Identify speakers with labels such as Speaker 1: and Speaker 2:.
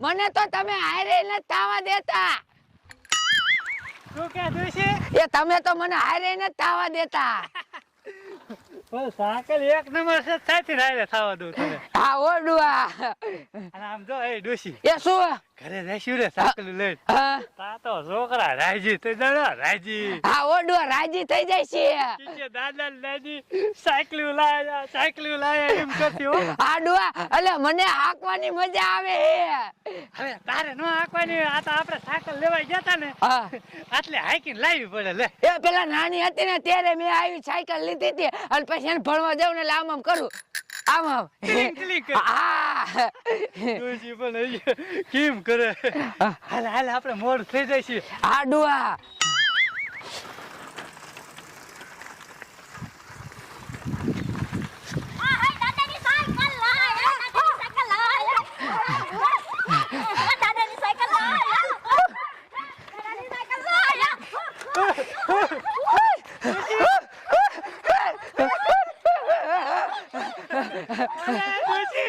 Speaker 1: મને તો તમે હારે ન થાવા દેતા
Speaker 2: શું કે ડોશી
Speaker 1: એ તમે તો મને હારે ન થાવા દેતા
Speaker 2: પણ સાકલ એક નંબર છે સાથી રાયે થવા દઉં તને
Speaker 1: હા ઓડુઆ
Speaker 2: અને આમ જો એ ડોશી
Speaker 1: એ શું
Speaker 2: ઘરે રહેશું રે સાકલ લઈને
Speaker 1: હા
Speaker 2: તા તો છોકરા રાજી થઈ જાય રાજી
Speaker 1: હા ઓડુઆ રાજી થઈ જાય છે
Speaker 2: કે દાદા દાદી સાયકલ લાયા એમ કરતી હો
Speaker 1: આડુઆ એટલે મને હાંકવાની મજા આવે
Speaker 2: હવે તારે નો આકવાની આ તો આપણે સાયકલ લેવા ગયા તા ને
Speaker 1: હા
Speaker 2: આટલે હાઈકીને લાવી પડે લે
Speaker 1: એ પેલા નાની હતી ને ત્યારે મેં આવી સાયકલ લીધી હતી અને પછી એને ભણવા જાઉં ને એટલે આમ કરું આમ
Speaker 2: ક્લિંગ ક્લિંગ કરે.
Speaker 1: હા
Speaker 2: ડોશી પણ અહીંયા કેમ કરે હાલ આપણે મોડ થઈ જાય છે
Speaker 1: આડુઆ
Speaker 2: ડોશી